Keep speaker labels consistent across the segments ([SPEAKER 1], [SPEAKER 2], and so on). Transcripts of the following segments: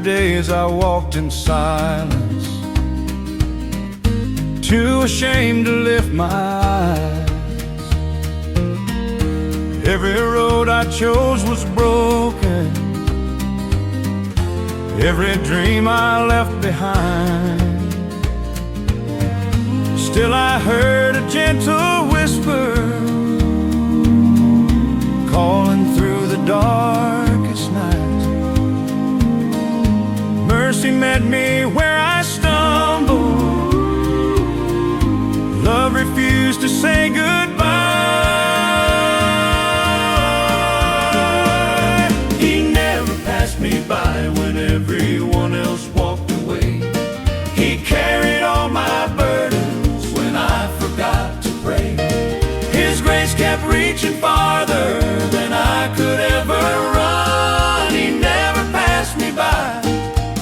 [SPEAKER 1] days I walked in silence, too ashamed to lift my eyes. Every road I chose was broken, every dream I left behind. Still I heard a gentle whisper calling through the darkest night. Mercy met me where I stumbled, love refused to say goodbye. He never passed me by when everyone else walked away. He carried all my burdens when I forgot to pray. His grace kept reaching farther than I could ever run. He never passed me by,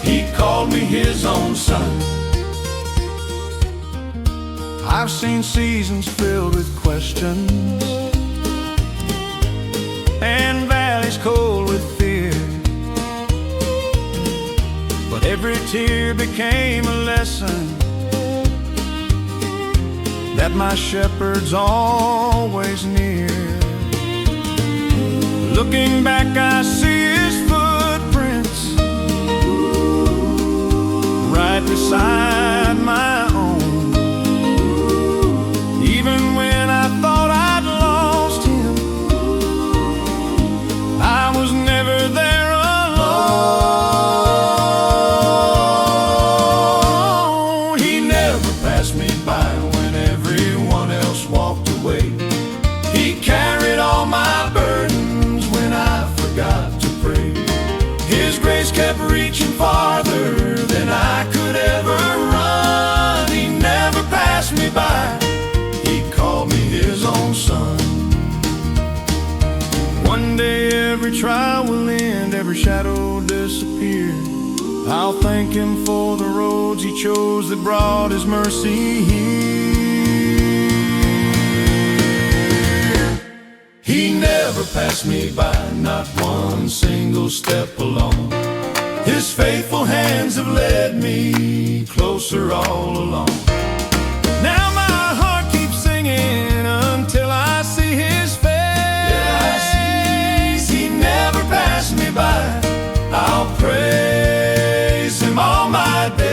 [SPEAKER 1] he called me his own son. I've seen seasons filled with questions and valleys cold with fear, but every tear became a lesson that my shepherd's always near. Looking back I see his footprints right beside my own. Even when I thought I'd lost him, I was never there alone. He never passed me by when everyone else walked away. He carried all my burdens when I forgot to pray. His grace kept reaching farther than I could ever run. He never passed me by, he called me his own son. One day every trial will end, every shadow disappear. I'll thank him for the roads he chose that brought his mercy here. He never passed me by, not one single step alone. His faithful hands have led me closer all along. Now my heart keeps singing until I see his face. He never passed me by, I'll praise him all my days.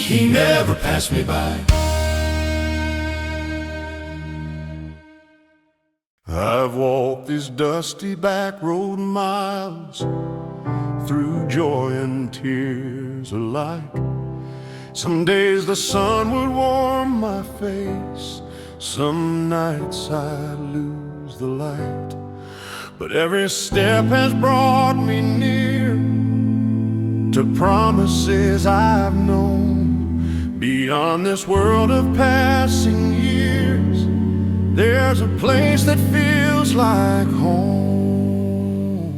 [SPEAKER 1] He never passed me by. I've walked these dusty back road miles through joy and tears alike. Some days the sun would warm my face, some nights I'd lose the light. But every step has brought me near to promises I've known. Beyond this world of passing years, there's a place that feels like home,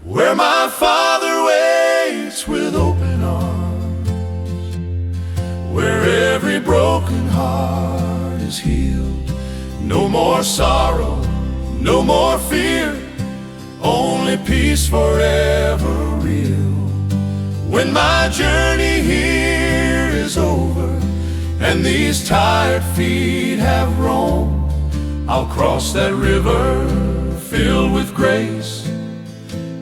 [SPEAKER 1] where my Father waits with open arms, where every broken heart is healed. No more sorrow, no more fear, only peace forever real. When my journey here is over and these tired feet have roamed, I'll cross that river filled with grace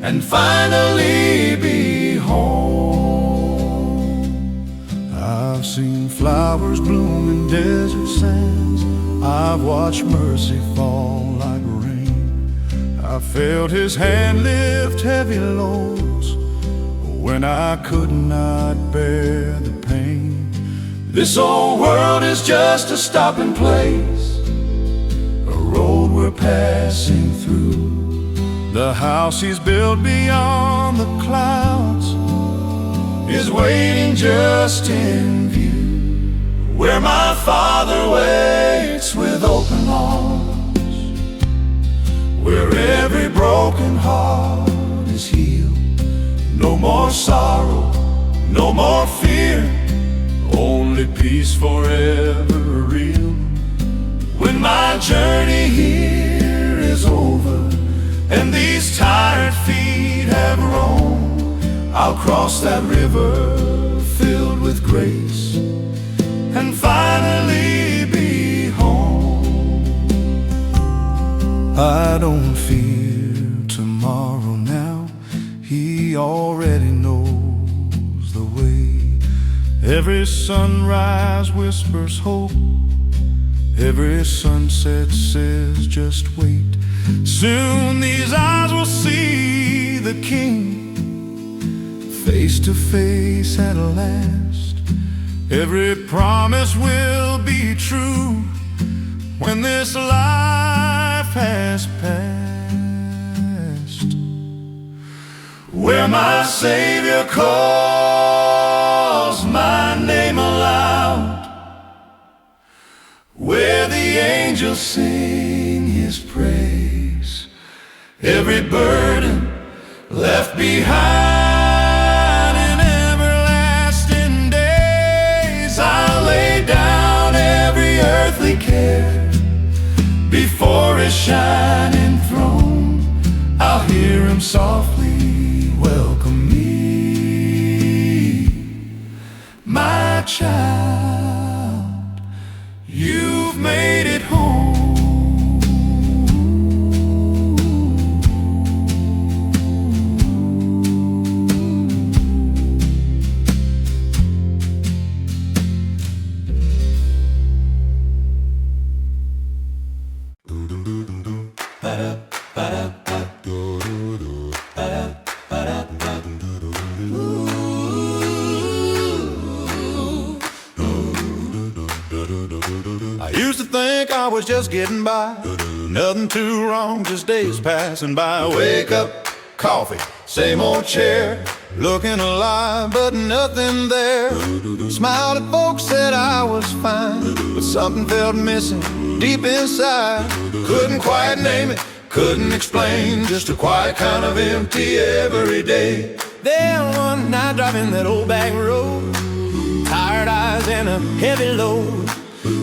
[SPEAKER 1] and finally be home. I've seen flowers bloom in desert sands, I've watched mercy fall like rain. I've felt his hand lift heavy loads when I could not bear the pain. This old world is just a stopping place, a road we're passing through. The house he's built beyond the clouds is waiting just in view, where my Father waits with open arms, where every broken heart is healed. No more sorrow, no more fear, only peace forever real. When my journey here is over and these tired feet have roamed. I'll cross that river filled with grace and finally be home. I don't fear tomorrow now, He already knows the way. Every sunrise whispers hope, every sunset says just wait. Soon these eyes will see the King, face to face at last. Every promise will be true when this life has passed. Where my Savior calls my name aloud, where the angels sing His praise, every burden left behind in everlasting days, I'll lay down every earthly care before His shining throne. I'll hear Him softly welcome me, my child, you've made it home. I used to think I was just getting by, nothing too wrong, just days passing by. Wake up, coffee, same old chair, looking alive but nothing there. Smiled at folks, said I was fine, but something felt missing deep inside. Couldn't quite name it, couldn't explain, just a quiet kind of empty every day. Then one night driving that old back road, tired eyes and a heavy load,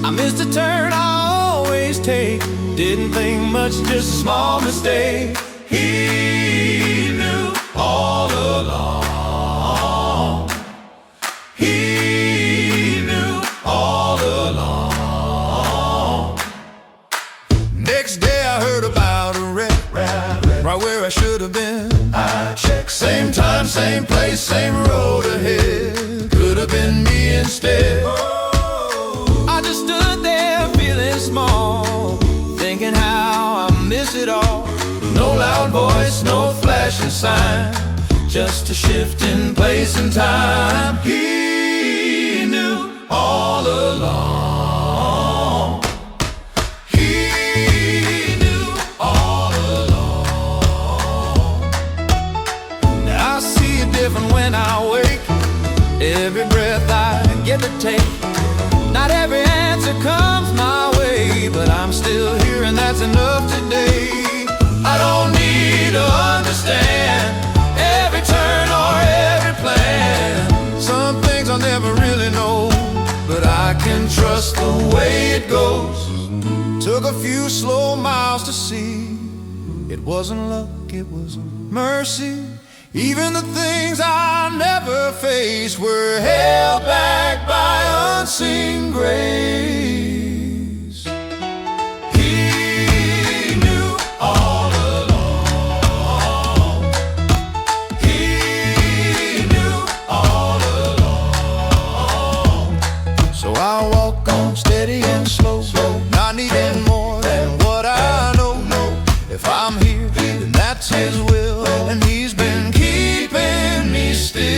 [SPEAKER 1] I missed a turn I always take, didn't think much, just a small mistake. He knew all along, He knew all along. Next day I heard about a wreck, right where I should have been. I checked, same time, same place, same road ahead. Could have been me instead. I just stood there feeling small, thinking how I miss it all. No loud voice, no flashing sign, just a shift in place and time. He knew all along, He knew all along. Now I see it different when I wake, every breath I get to take. Not every answer comes my way, but I'm still here and that's enough today. I don't need to understand every turn or every plan. Some things I'll never really know, but I can trust the way it goes. Took a few slow miles to see, it wasn't luck, it was mercy. Even the things I never faced were held back by unseen grace. He knew all along, He knew all along. So I walk on steady and slow, not needing more than what I know. If I'm here, then that's His will, and He's been keeping me still.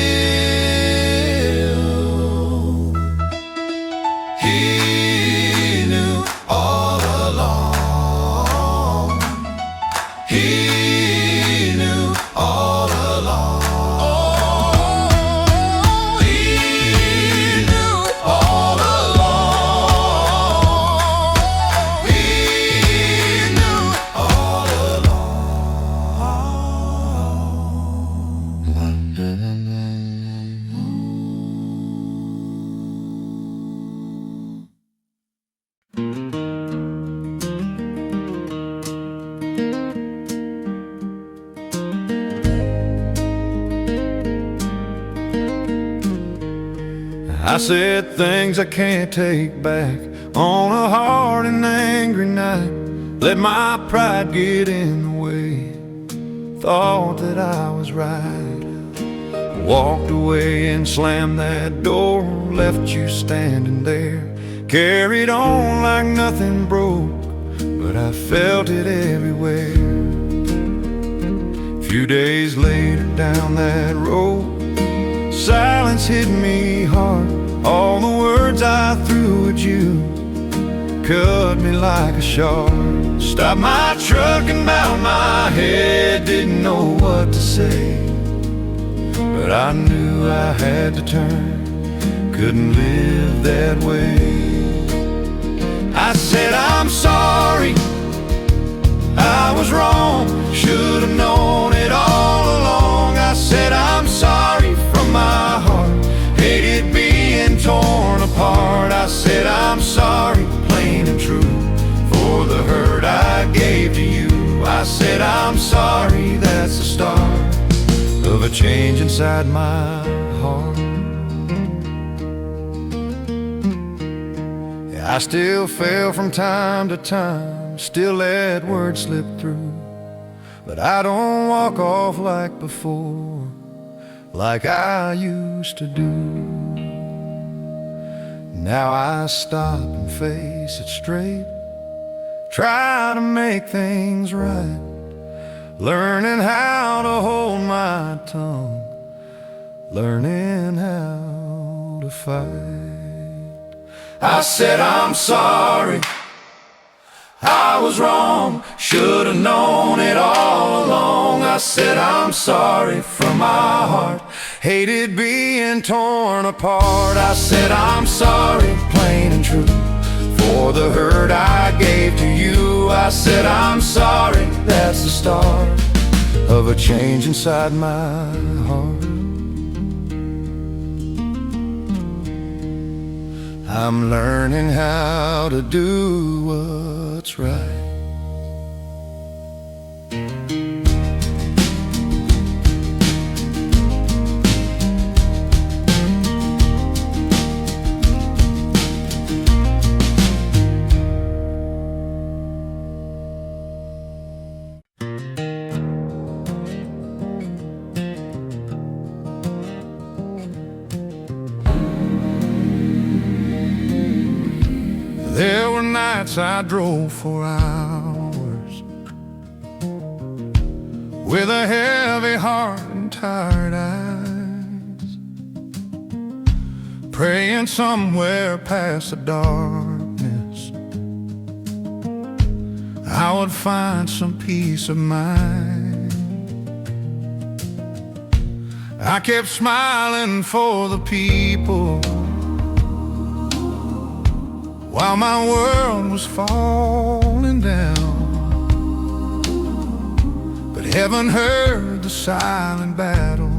[SPEAKER 1] He I said things I can't take back on a hard and angry night. Let my pride get in the way. Thought that I was right. Walked away and slammed that door. Left you standing there. Carried on like nothing broke, but I felt it everywhere. A few days later down that road, silence hit me hard. All the words I threw at you cut me like a shard. Stopped my truck and bowed my head. Didn't know what to say, but I knew I had to turn. Couldn't live that way. I said I'm sorry, I was wrong. Should have known it all along. I said I'm sorry from my heart. Hated being torn apart. I said I'm sorry, plain and true, for the hurt I gave to you. I said I'm sorry, that's the start of a change inside my heart. I still fail from time to time, still let words slip through, but I don't walk off like before, like I used to do. Now I stop and face it straight, try to make things right, learning how to hold my tongue, learning how to fight. I said I'm sorry, I was wrong. Should have known it all along. I said I'm sorry from my heart. Hated being torn apart. I said I'm sorry, plain and true, for the hurt I gave to you. I said I'm sorry, that's the start of a change inside my heart. I'm learning how to do what's right. There were nights I drove for hours with a heavy heart and tired eyes, praying somewhere past the darkness I would find some peace of mind. I kept smiling for the people while my world was falling down, but heaven heard the silent battle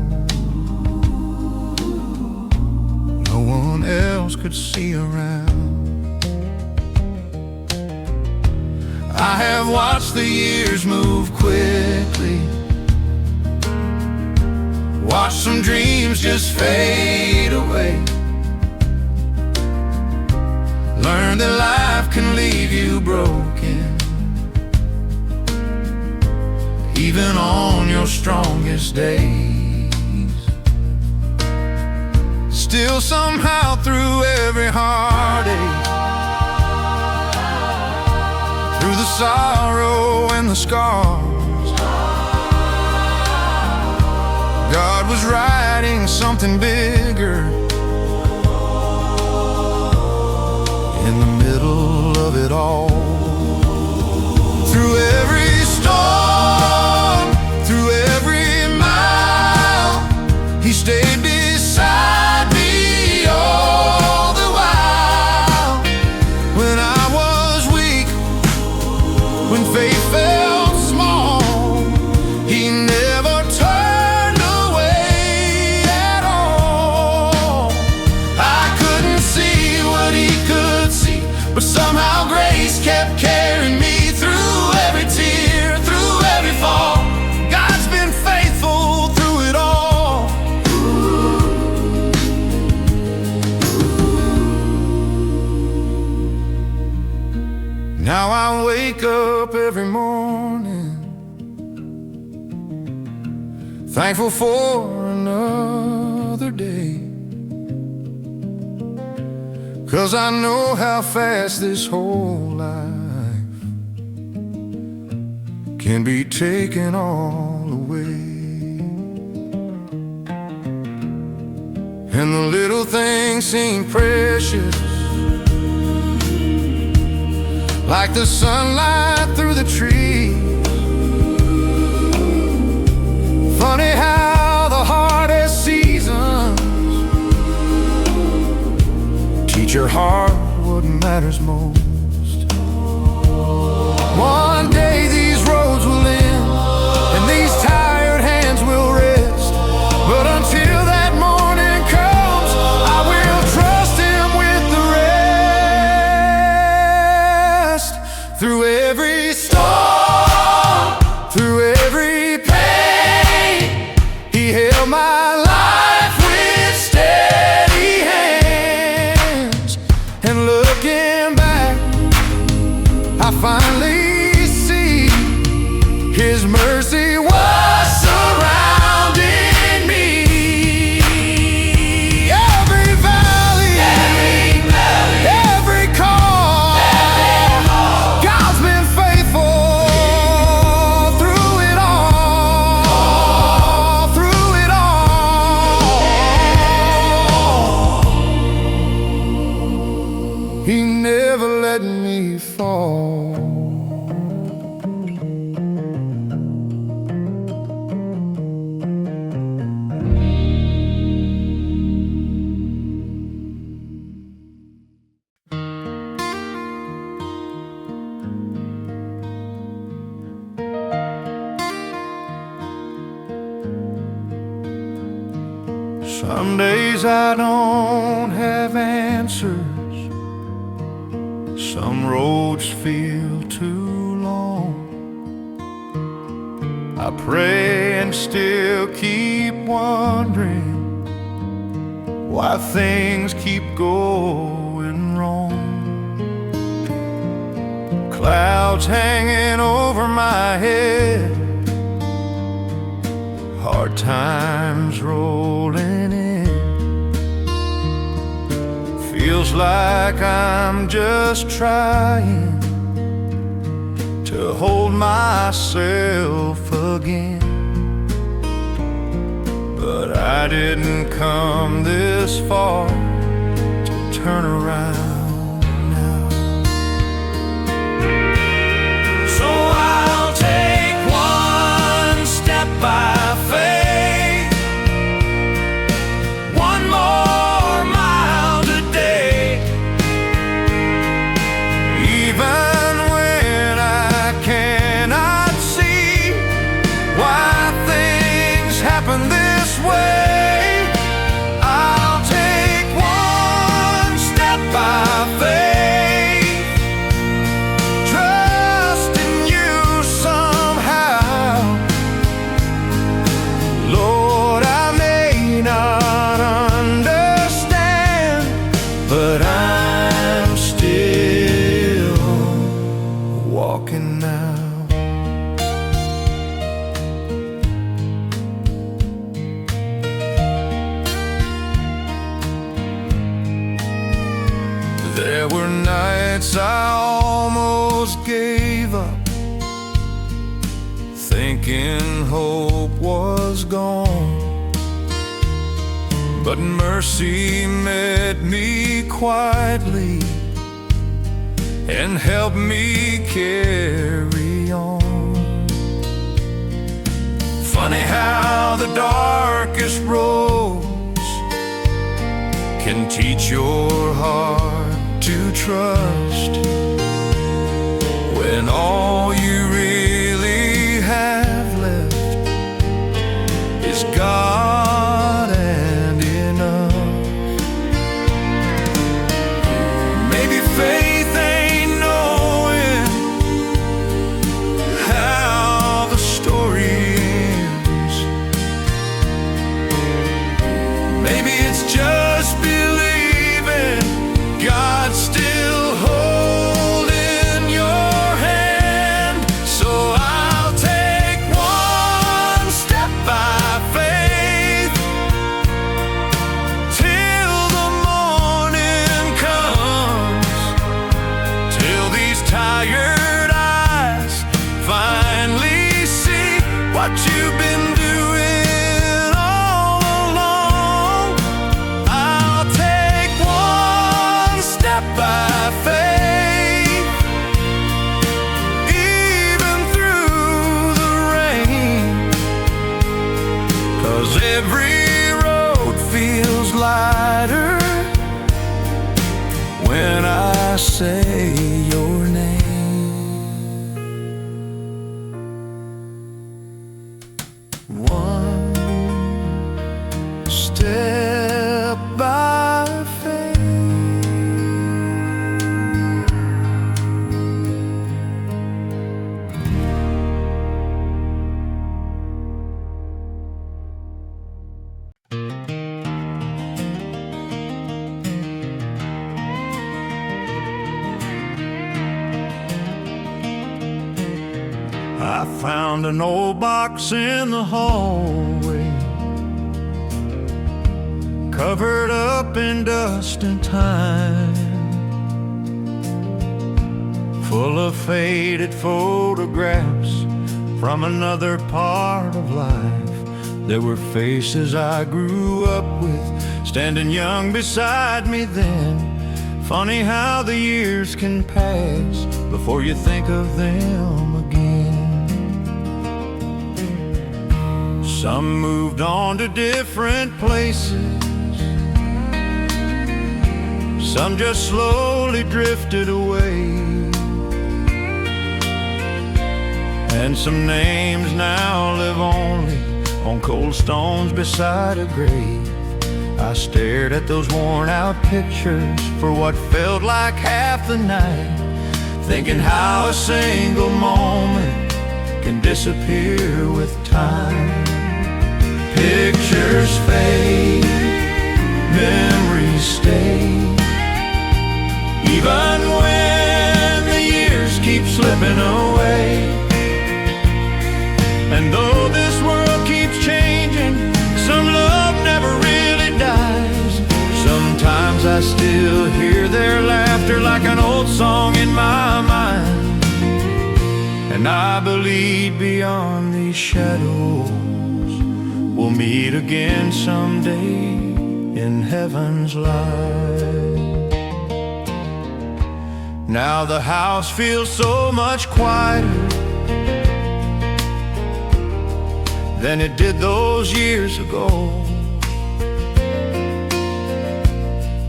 [SPEAKER 1] no one else could see around. I have watched the years move quickly, watched some dreams just fade away, learn that life can leave you broken, even on your strongest days. Still somehow through every heartache, through the sorrow and the scars, God was writing something bigger in the middle of it all. Through every storm, through every mile, He stayed beside me all the while. When I was weak, when faith felt small, He never turned away at all. Now I wake up every morning thankful for another day, 'cause I know how fast this whole life can be taken all away. And the little things seem precious, like the sunlight through the trees. Funny how the hardest seasons teach your heart what matters most. One day these roads will end and these tired hands will rest, but until that morning comes, I will trust Him with the rest. Through every storm, through every pain, He held my life with steady hands. And looking back, I finally see His mercy was surrounding me. Every valley, every call, God's been faithful through it all, through it all. He never let me fall. Some days I don't have answers, some roads feel too long. I pray and still keep wondering why things keep going wrong. Clouds hanging over my head, hard times rolling in. Feels like I'm just trying to hold myself again. But I didn't come this far to turn around now. So I'll take one step by faith, one more mile today. Even when I cannot see why things happen this way, I'll take one step by faith, trust in You somehow. Lord, I may not understand, but I'm still walking now. There were nights I almost gave up, thinking hope was gone. But mercy met me quietly and helped me carry on. Funny how the darkest roads can teach your heart to trust, when all you really have left is God and enough. Maybe faith ain't knowing how the story ends. Maybe it's just believing God's still holding your I found an old box in the hallway, covered up in dust and time, full of faded photographs from another part of life. There were faces I grew up with, standing young beside me then. Funny how the years can pass before you think of them again. Some moved on to different places, some just slowly drifted away, and some names now live only on cold stones beside a grave. I stared at those worn out pictures for what felt like half the night, thinking how a single moment can disappear with time. Pictures fade, memories stay, even when the years keep slipping away. And though this world keeps changing, some love never really dies. Sometimes I still hear their laughter like an old song in my mind, and I believe beyond these shadows we'll meet again someday in heaven's light. Now the house feels so much quieter than it did those years ago.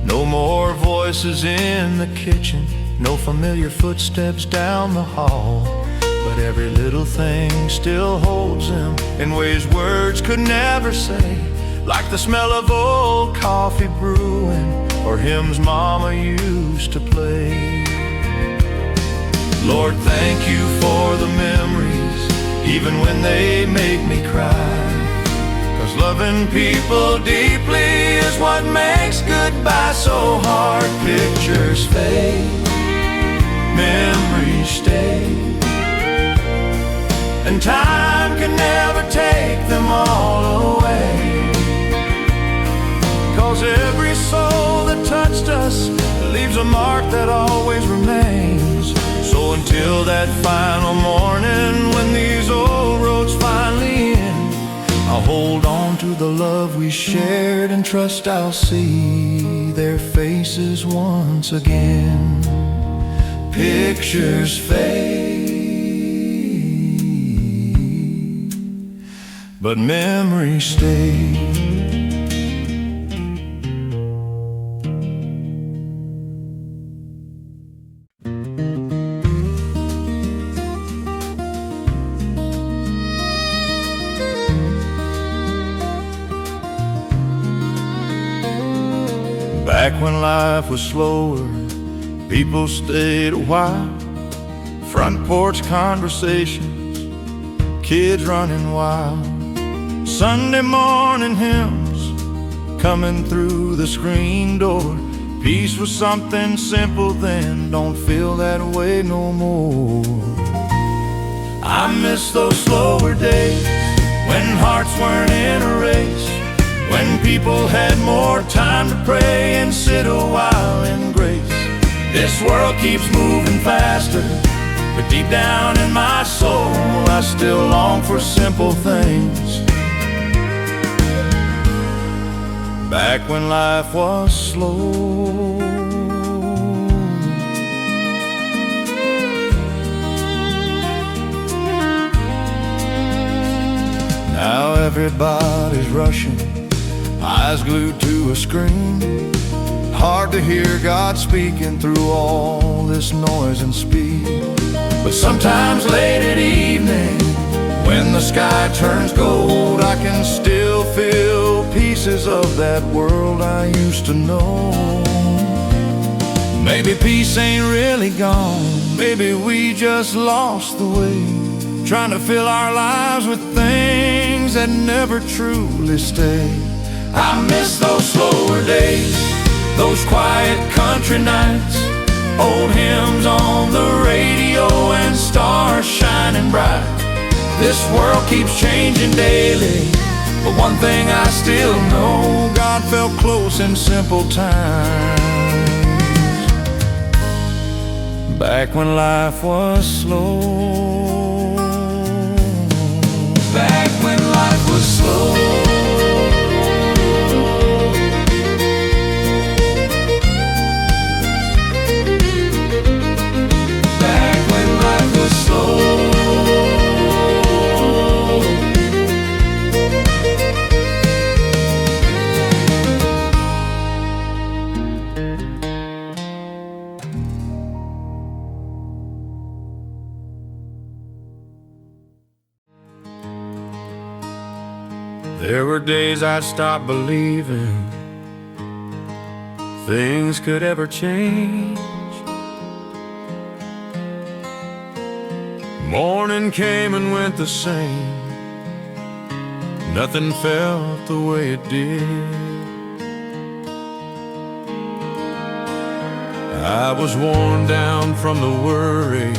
[SPEAKER 1] No more voices in the kitchen, no familiar footsteps down the hall, but every little thing still holds them in ways words could never say, like the smell of old coffee brewing or hymns Mama used to play. Lord, thank you for the memories, even when they make me cry, 'cause loving people deeply is what makes goodbye so hard. Pictures fade, memories stay, and time can never take them all away, 'cause every soul that touched us leaves a mark that always remains. So until that final morning when these old roads finally end, I'll hold on to the love we shared and trust I'll see their faces once again. Pictures fade, but memories stay. Back when life was slower, people stayed a while. Front porch conversations, kids running wild. Sunday morning hymns coming through the screen door. Peace was something simple then, don't feel that way no more. I miss those slower days when hearts weren't in a race, when people had more time to pray and sit a while in grace. This world keeps moving faster, but deep down in my soul I still long for simple things. Back when life was slow, now everybody's rushing, eyes glued to a screen. Hard to hear God speaking through all this noise and speed. But sometimes late at evening, when the sky turns gold, I can still feel pieces of that world I used to know. Maybe peace ain't really gone, maybe we just lost the way, trying to fill our lives with things that never truly stay. I miss those slower days, those quiet country nights, old hymns on the radio and stars shining bright. This world keeps changing daily, but one thing I still know, God felt close in simple times, back when life was slow. Back when life was slow. Back when life was slow. There were days I stopped believing things could ever change. Morning came and went the same, nothing felt the way it did. I was worn down from the worry,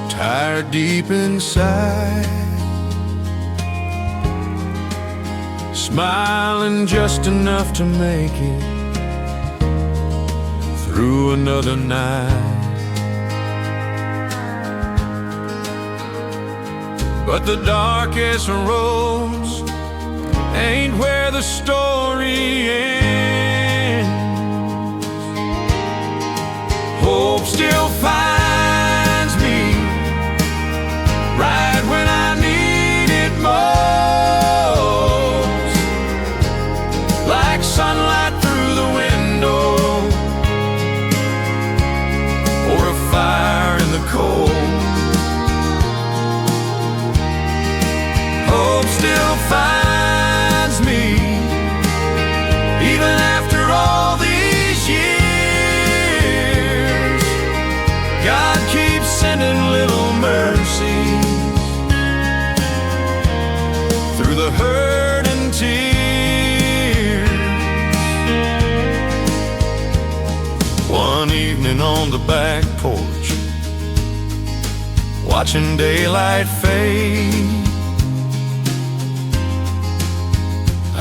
[SPEAKER 1] tired deep inside, smiling just enough to make it through another night. But the darkest roads ain't where the story ends. Hope still finds me right when I need it most, like sunlight through the window or a fire in the cold. Hope still finds me even after all these years. God keeps sending little mercies through the hurt and tears. One evening on the back porch, watching daylight fade,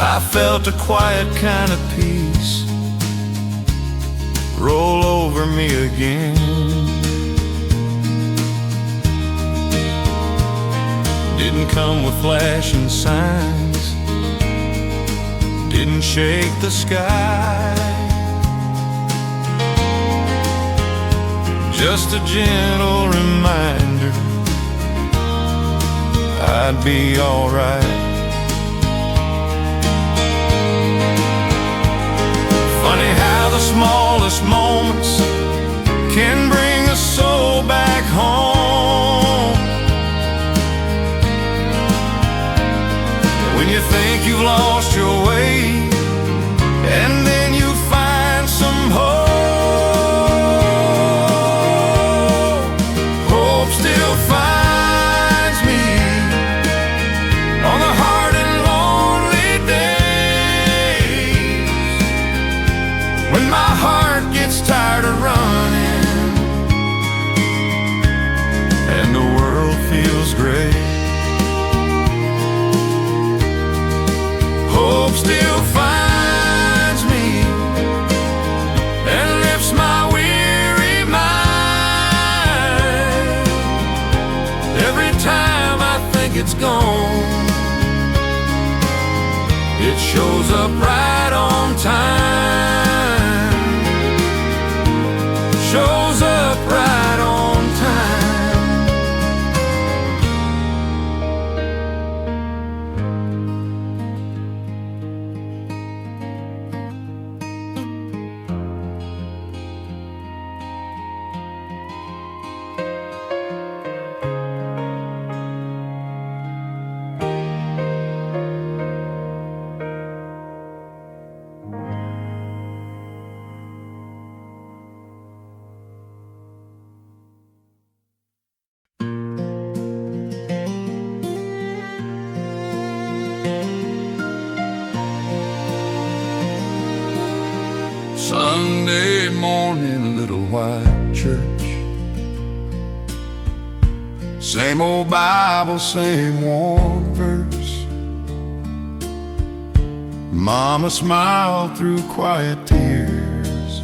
[SPEAKER 1] I felt a quiet kind of peace roll over me again. Didn't come with flashing signs, didn't shake the sky, just a gentle reminder I'd be alright. Funny how the smallest moments can bring a soul back home. When you think you've lost your way, and then you find some hope. Hope still finds me on the hard and lonely days, when my heart gets tired of running and the world feels gray. Hope still finds me and lifts my weary mind. Every time I think it's gone, it shows up right on time. Shows up right on time. Sunday morning, little white church, Same old Bible, same warm verse. Mama smiled through quiet tears,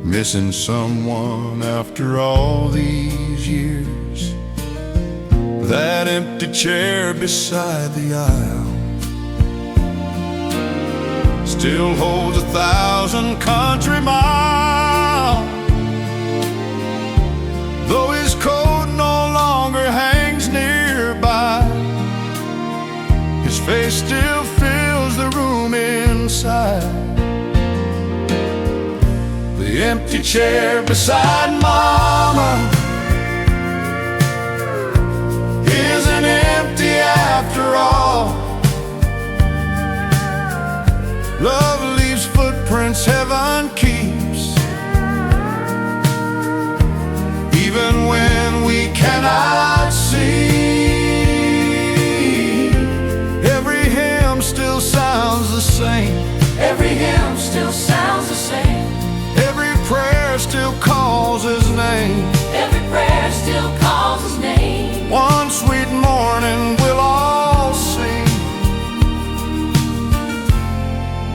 [SPEAKER 1] missing someone after all these years. That empty chair beside the aisle still holds 1,000 country miles. Though his coat no longer hangs nearby, his face still fills the room inside. The empty chair beside Mama isn't empty after all. Love leaves footprints heaven keeps, even when we cannot see. Every hymn still sounds the same.
[SPEAKER 2] Every hymn still sounds the same.
[SPEAKER 1] Every prayer still calls his name.
[SPEAKER 2] Every prayer still calls his name.
[SPEAKER 1] One sweet morning we'll all see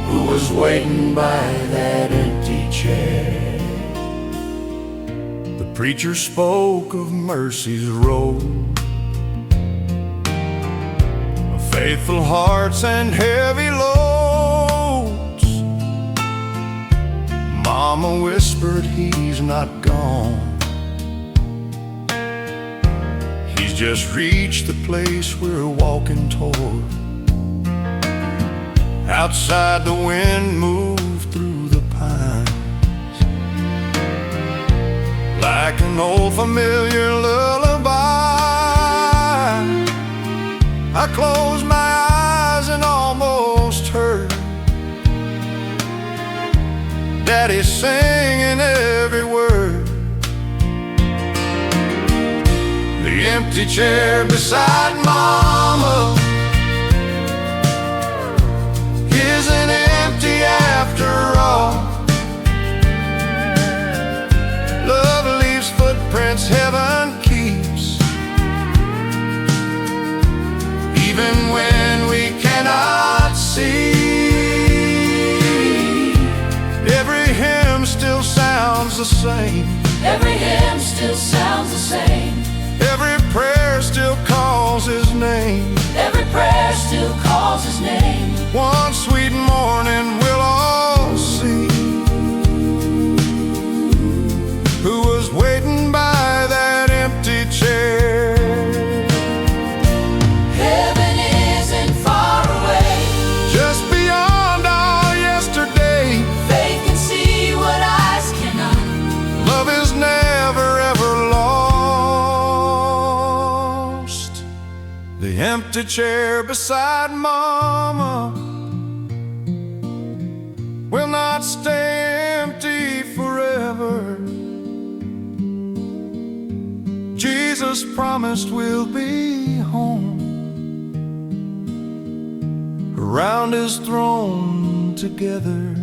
[SPEAKER 1] who was waiting by that empty chair. The preacher spoke of mercy's road, of faithful hearts and heavy loads. Mama whispered, he's not gone, he's just reached the place we're walking toward. Outside the wind moved through the pines like an old familiar lullaby. I closed my eyes and almost heard Daddy singing every word. The empty chair beside Mama isn't empty after all. Love leaves footprints heaven keeps, even when we cannot see. Every hymn still sounds the same.
[SPEAKER 2] Every hymn still sounds the same.
[SPEAKER 1] Every prayer still calls his name.
[SPEAKER 2] Every prayer still calls his name.
[SPEAKER 1] One sweet morning we'll all see who was waiting by that empty chair.
[SPEAKER 2] Heaven isn't far away,
[SPEAKER 1] Just beyond all yesterday.
[SPEAKER 2] faith can see what eyes cannot.
[SPEAKER 1] Love is never ever lost. The empty chair beside Mama will not stay empty forever. Jesus promised we'll be home around his throne together.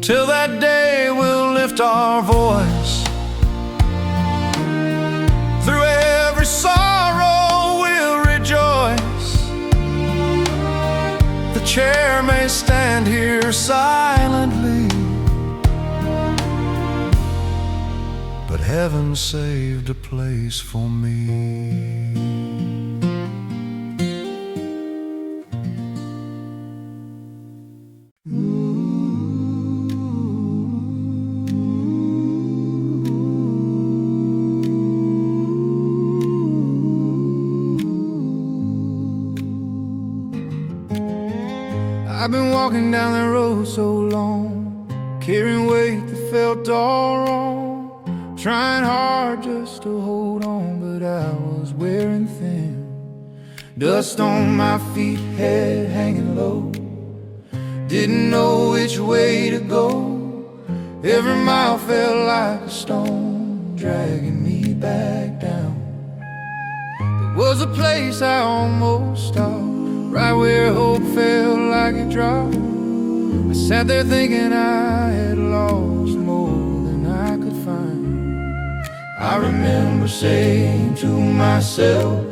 [SPEAKER 1] Till that day we'll lift our voice. Through every sorrow we'll rejoice. The chair may stand here silently, but heaven saved a place for me. I've been walking down the road so long, carrying weight that felt all wrong, trying hard just to hold on, but I was wearing thin. Dust on my feet, head hanging low, didn't know which way to go. Every mile felt like a stone, dragging me back down. There was a place I almost stopped, right where hope felt like it dropped. I sat there thinking I had lost more than I could find. I remember saying to myself,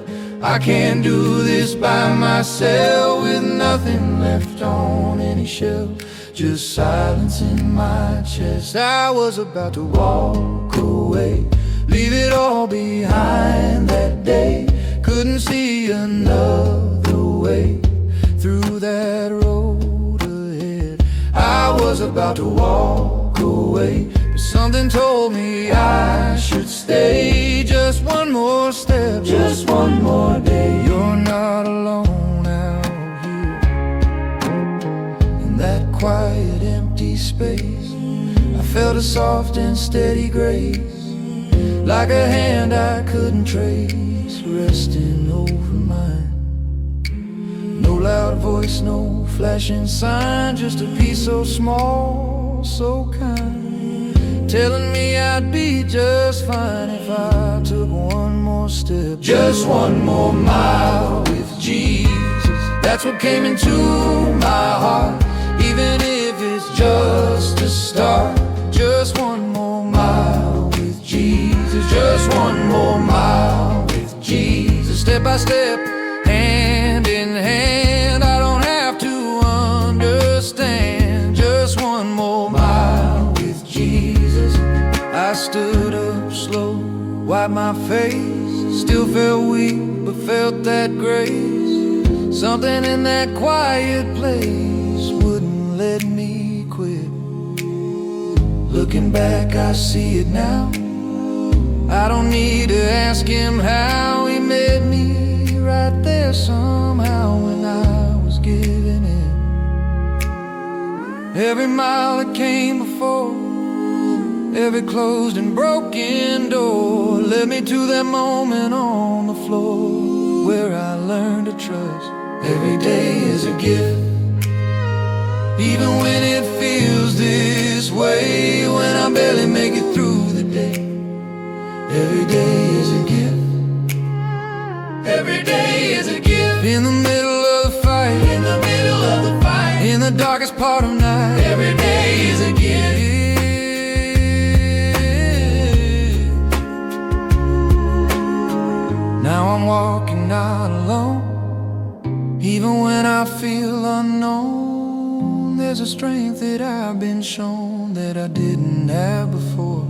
[SPEAKER 1] I can't do this by myself, with nothing left on any shelf, just silence in my chest. I was about to walk away, leave it all behind that day. Couldn't see another way through that road ahead. I was about to walk away, but something told me I should stay. Just one more step, just one more day. You're not alone out here in that quiet empty space. I felt a soft and steady grace, like a hand I couldn't trace, resting over mine. No loud voice, no flashing sign, just a peace so small, so kind, telling me I'd be just fine if I took one more step. Just one more mile with Jesus, that's what came into my heart. Even if it's just a start, just one more mile with Jesus. Just one more mile with Jesus. Step by step, hand in hand, I don't have to understand. Just one more mile with Jesus. I stood up slow, wiped my face, still felt weak, but felt that grace. Something in that quiet place wouldn't let me quit. Looking back, I see it now. I don't need to ask him how. He met me right there somehow when I was giving in. Every mile that came before, every closed and broken door, led me to that moment on the floor where I learned to trust. Every day is a gift, even when it feels this way, when I barely make it through the day. Every day is a gift. Every day is a gift. In the middle of the fight, in the middle of the fight, in the darkest part of night, every day is a gift. Now I'm walking not alone, even when I feel unknown. There's a strength that I've been shown that I didn't have before.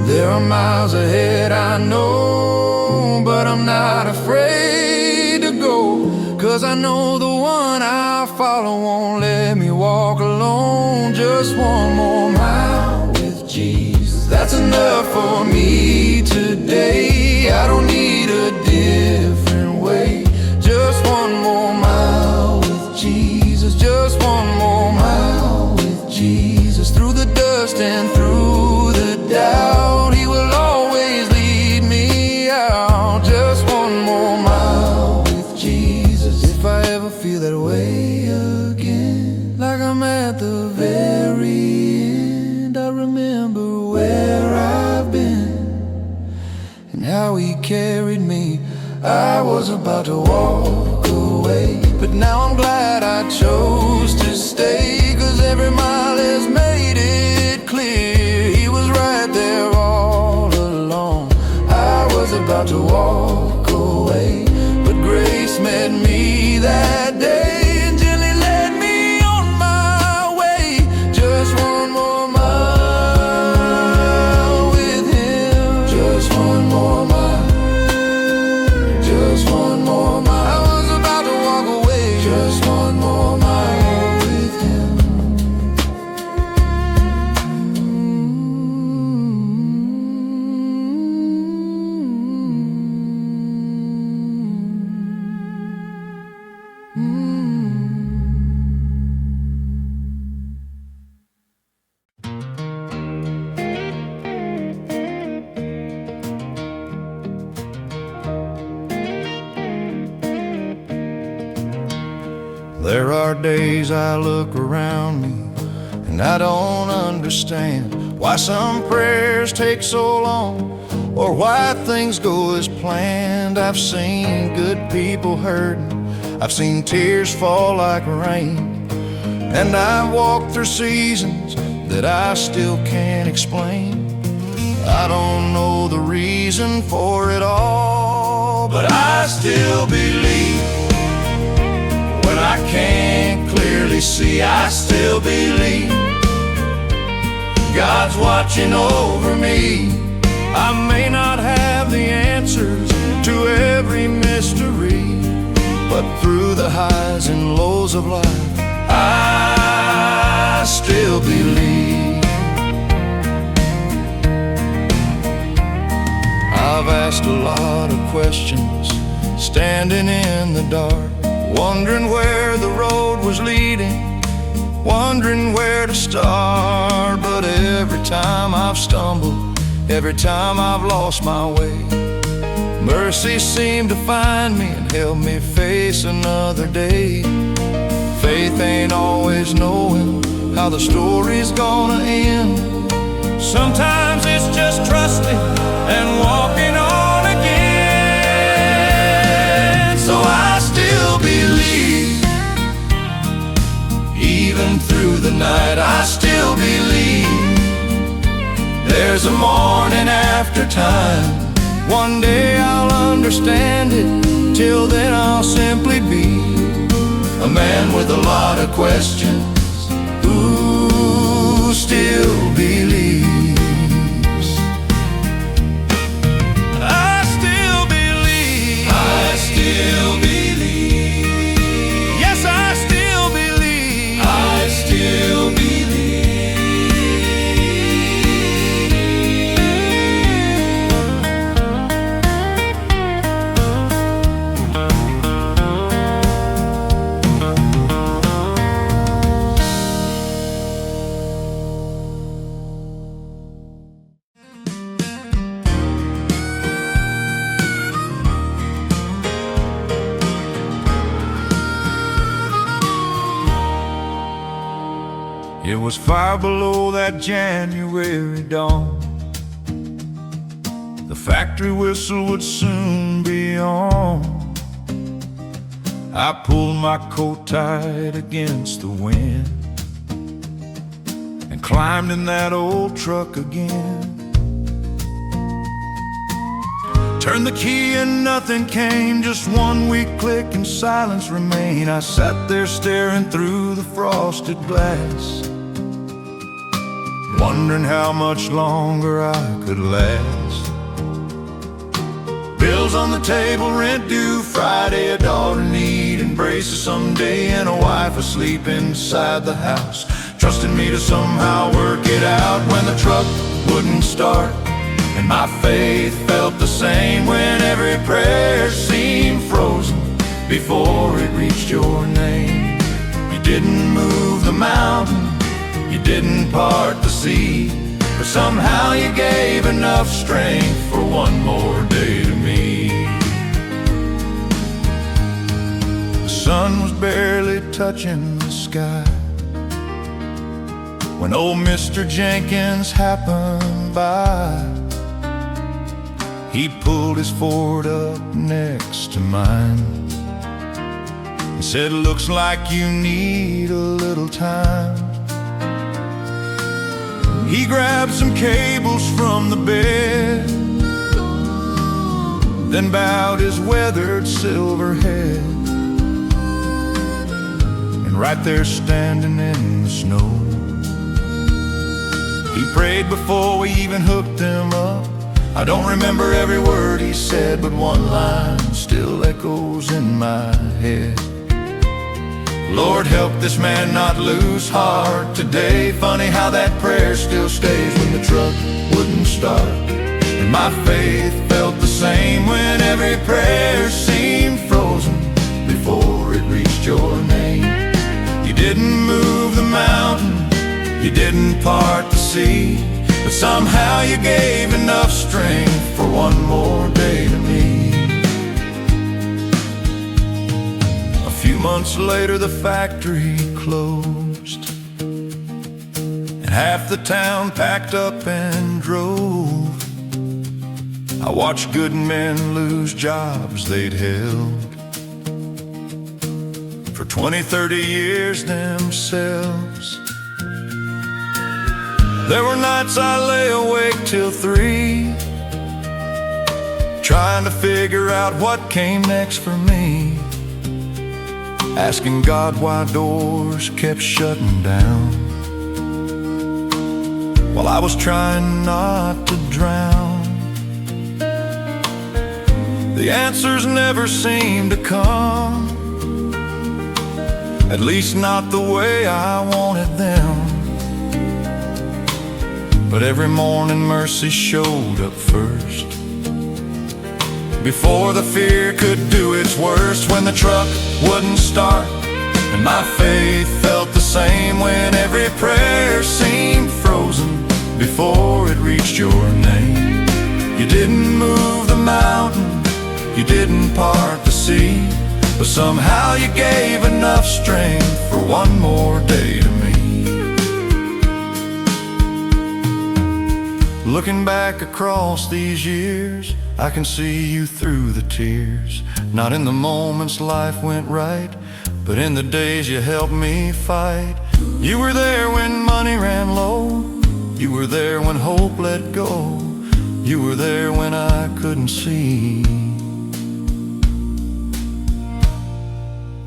[SPEAKER 1] There are miles ahead, I know, but I'm not afraid to go, 'cause I know the one I follow won't let me walk alone. Just one more mile with Jesus, that's enough for me today. I don't need a different way. Just one more mile with Jesus. Just one more mile with Jesus. Through the dust and through the doubt, he will always lead me out. Just one more mile with Jesus. If I ever feel that way again, like I'm at the very end, I remember where I've been and how he carried me. I was about to walk away, but now I'm glad I chose to stay, 'cause every mile has made it clear he was right there all along. I was about to walk away, but grace met me that day and gently led me on my way. Just one more mile with him. Just one more mile. Just one more mile. I was about to walk away. Just one more mile with him. There are days I look around me and I don't understand why some prayers take so long, or why things go as planned. I've seen good people hurting, I've seen tears fall like rain, and I've walked through seasons that I still can't explain. I don't know the reason for it all, but I still believe. When I can't clearly see, I still believe God's watching over me. I may not have the answers to every mystery, but through the highs and lows of life, I still believe. I've asked a lot of questions, standing in the dark, wondering where the road was leading, wondering where to start. But every time I've stumbled, every time I've lost my way, mercy seemed to find me and help me face another day. Faith ain't always knowing how the story's gonna end. Sometimes it's just trusting and walking on again. So I still believe. Even through the night, I still believe there's a morning after time. One day I'll understand it. Till then I'll simply be a man with a lot of questions who still believes. I still believe. I still believe. Yes, I still believe. I still believe. It was far below that January dawn. The factory whistle would soon be on. I pulled my coat tight against the wind and climbed in that old truck again. Turned the key and nothing came, just one weak click and silence remained. I sat there staring through the frosted glass, wondering how much longer I could last. Bills on the table, rent due Friday, a daughter needing braces someday, and a wife asleep inside the house, trusting me to somehow work it out. When the truck wouldn't start and my faith felt the same, when every prayer seemed frozen before it reached your name. You didn't move the mountain, you didn't part the sea, but somehow you gave enough strength for one more day to me. The sun was barely touching the sky when old Mr. Jenkins happened by. He pulled his Ford up next to mine and said, "Looks like you need a little time." He grabbed some cables from the bed, then bowed his weathered silver head. And right there standing in the snow, he prayed before we even hooked them up. I don't remember every word he said, but one line still echoes in my head: Lord, help this man not lose heart today. Funny how that prayer still stays when the truck wouldn't start, and my faith felt the same when every prayer seemed frozen before it reached your name. You didn't move the mountain, you didn't part the sea, but somehow you gave enough strength for one more day to me. A few months later the factory closed, and half the town packed up and drove. I watched good men lose jobs they'd held for 20, 30 years themselves. There were nights I lay awake till 3, trying to figure out what came next for me, asking God why doors kept shutting down, while I was trying not to drown. The answers never seemed to come, at least not the way I wanted them. But every morning mercy showed up first, before the fear could do its worst. When the truck wouldn't start and my faith felt the same, when every prayer seemed frozen before it reached your name. You didn't move the mountain, you didn't part the sea, but somehow you gave enough strength for one more day to me. Looking back across these years, I can see you through the tears. Not in the moments life went right, but in the days you helped me fight. You were there when money ran low, you were there when hope let go, you were there when I couldn't see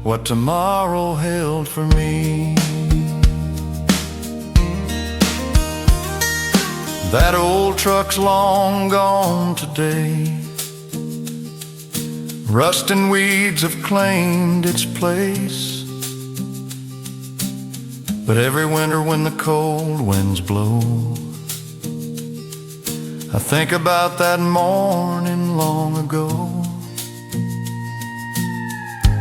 [SPEAKER 1] what tomorrow held for me. That old truck's long gone today, rust and weeds have claimed its place. But every winter when the cold winds blow, I think about that morning long ago,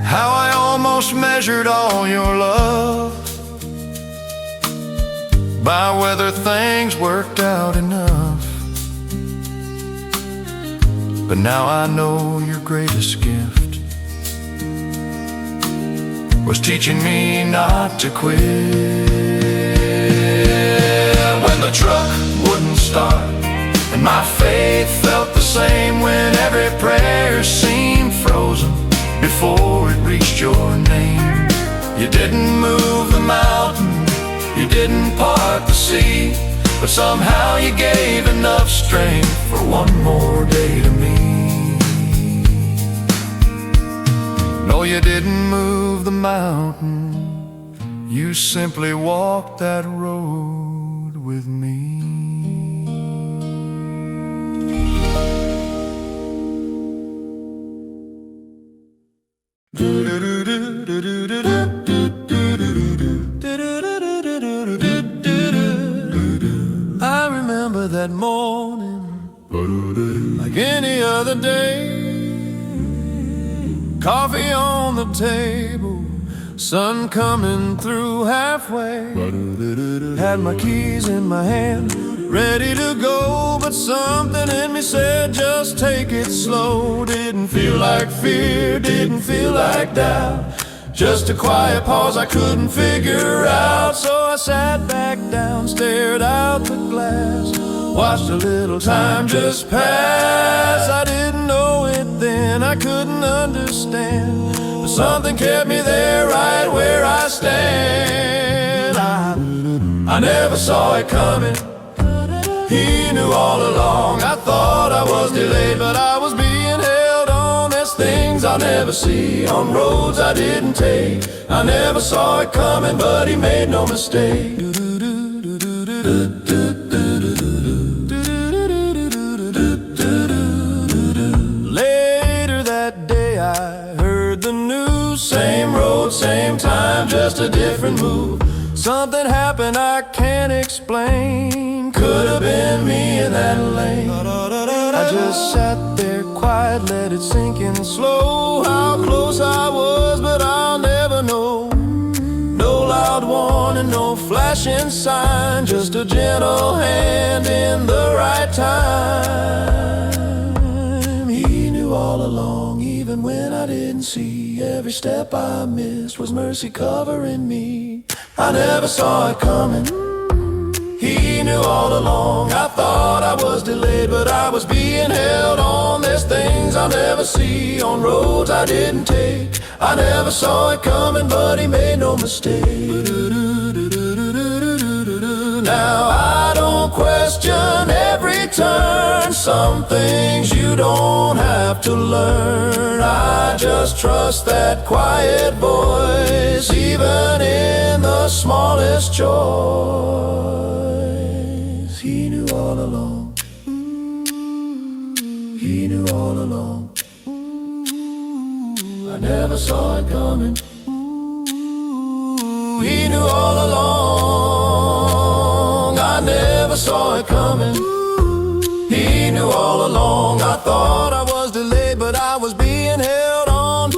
[SPEAKER 1] how I almost measured all your love by whether things worked out enough. But now I know your greatest gift was teaching me not to quit. When the truck wouldn't start and my faith felt the same, when every prayer seemed frozen before it reached your name. You didn't move the mountain, you didn't part the sea, but somehow you gave enough strength for one more day to me. No, you didn't move the mountain, you simply walked that road with me. I remember that morning like any other day. Coffee on the table, sun coming through halfway. Had my keys in my hand, ready to go, but something in me said just take it slow. Didn't feel like fear, didn't feel like doubt, just a quiet pause I couldn't figure out. So I sat back down, stared out the glass, watched a little time just pass. I didn't know it then, I couldn't understand, but something kept me there right where I stand. I never saw it coming, he knew all along. I thought I was delayed, but I was being held on. There's things I'll never see on roads I didn't take. I never saw it coming, but he made no mistake. Later that day I heard the news, same road, same time, just a different move. Something happened I can't explain, could have been me in that lane. I just sat there quiet, let it sink in slow, how close I was, but I'll never know. No loud warning, no flashing sign, just a gentle hand in the right time. He knew all along, even when I didn't see. Every step I missed was mercy covering me. I never saw it coming, he knew all along. I thought I was delayed, but I was being held on. There's things I'll never see on roads I didn't take. I never saw it coming, but he made no mistake. Now I don't question every turn. Some things you don't have to learn. I just trust that quiet voice, even in the smallest choice. He knew all along. He knew all along. I never saw it coming. He knew all along. I never saw it coming. He knew all along. I thought I was delayed, but I was being held on.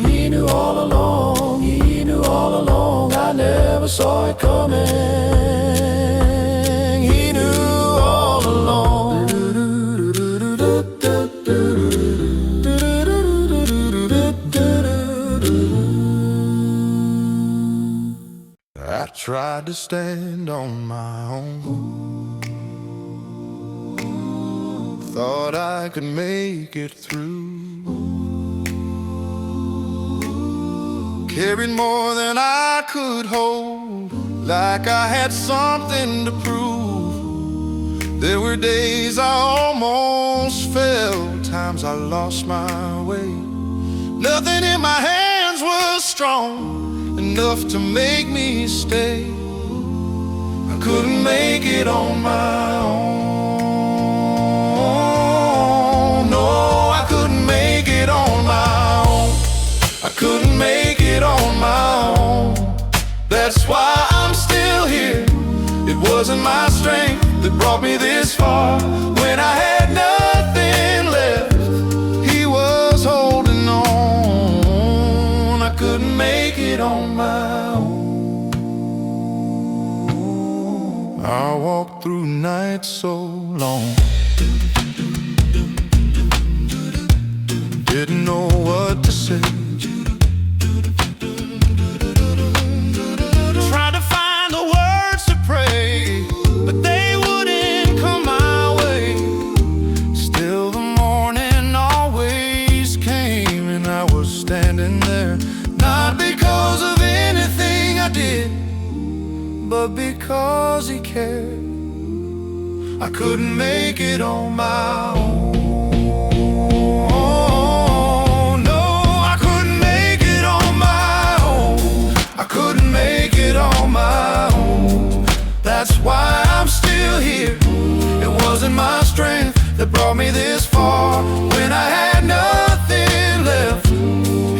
[SPEAKER 1] He knew all along. He knew all along. I never saw it coming. He knew all along. I tried to stand on my own. Thought I could make it through. Carried more than I could hold, like I had something to prove. There were days I almost fell, times I lost my way. Nothing in my hands was strong enough to make me stay. I couldn't make it on my own. No, I couldn't make it on my own. I couldn't make it on my own. That's why I'm still here. It wasn't my strength that brought me this far. When I had nothing left, he was holding on. I couldn't make it on my own. I walked through nights so long, didn't know what to say. Tried to find the words to pray, but they wouldn't come my way. Still the morning always came, and I was standing there, not because of anything I did, but because he cared. I couldn't make it on my own. No, I couldn't make it on my own. I couldn't make it on my own. That's why I'm still here. It wasn't my strength that brought me this far. When I had nothing left,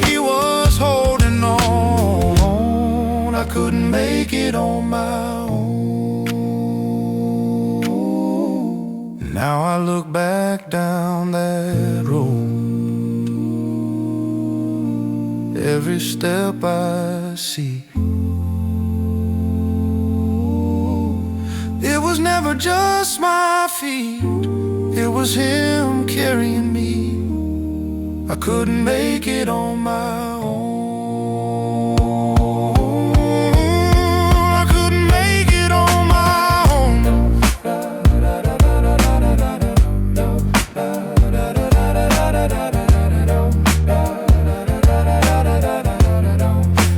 [SPEAKER 1] he was holding on. I couldn't make it on my own. Now I look back down that road, every step I see, it was never just my feet, it was him carrying me. I couldn't make it on my own. I couldn't make it on my own.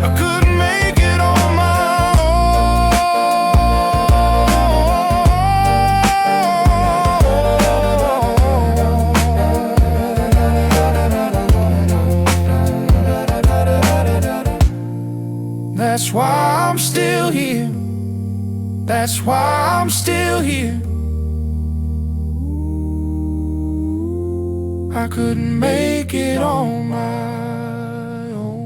[SPEAKER 1] I couldn't make it on my own. That's why I'm still here. That's why I'm still here. I couldn't make it on my own.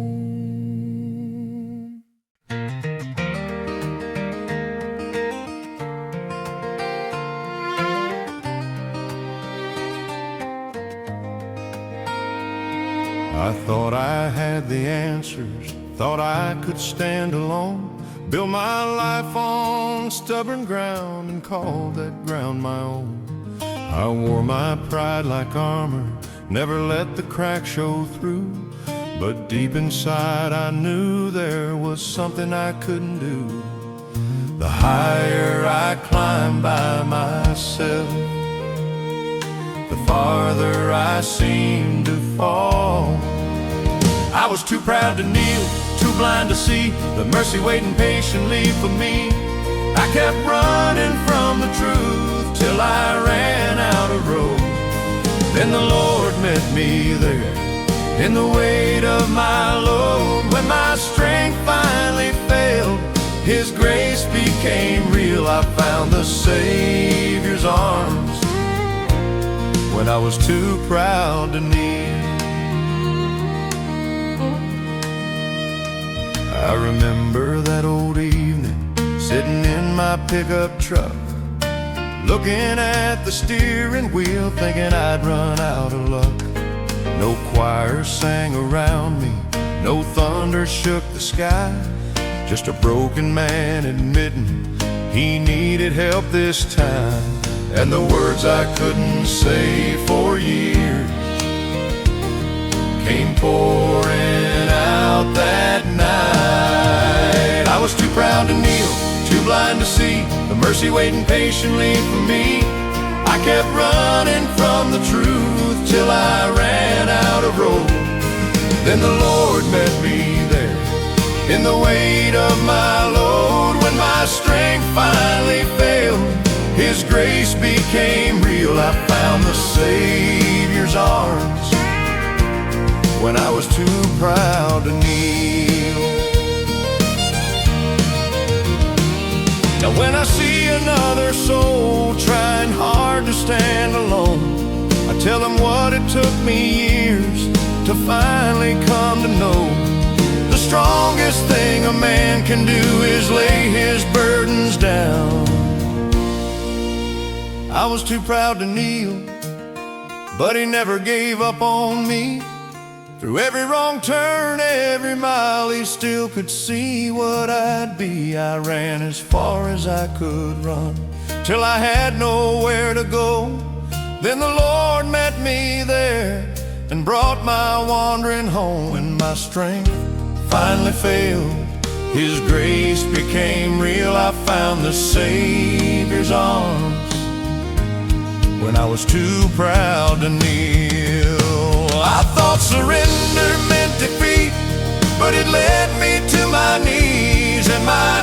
[SPEAKER 1] I thought I had the answers, thought I could stand alone, build my life on stubborn ground and call that ground my own. I wore my pride like armor, never let the cracks show through. But deep inside I knew there was something I couldn't do. The higher I climbed by myself, the farther I seemed to fall. I was too proud to kneel, too blind to see the mercy waiting patiently for me. I kept running from the truth till I ran out of road. Then the Lord met me there in the weight of my load. When my strength finally failed, His grace became real. I found the Savior's arms when I was too proud to kneel. I remember that old evening, sitting in my pickup truck, looking at the steering wheel, thinking I'd run out of luck. No choir sang around me, no thunder shook the sky, just a broken man admitting he needed help this time. And the words I couldn't say for years came pouring out that night. I was too proud to kneel, too blind to see the mercy waiting patiently for me. I kept running from the truth till I ran out of road. Then the Lord met me there in the weight of my load. When my strength finally failed, His grace became real. I found the Savior's arms when I was too proud to kneel. Now when I see another soul trying hard to stand alone, I tell them what it took me years to finally come to know. The strongest thing a man can do is lay his burdens down. I was too proud to kneel, but He never gave up on me. Through every wrong turn, every mile, He still could see what I'd be. I ran as far as I could run, till I had nowhere to go. Then the Lord met me there and brought my wandering home. When my strength finally failed, His grace became real. I found the Savior's arms when I was too proud to kneel. I thought surrender meant defeat, but it led me to my knees, and my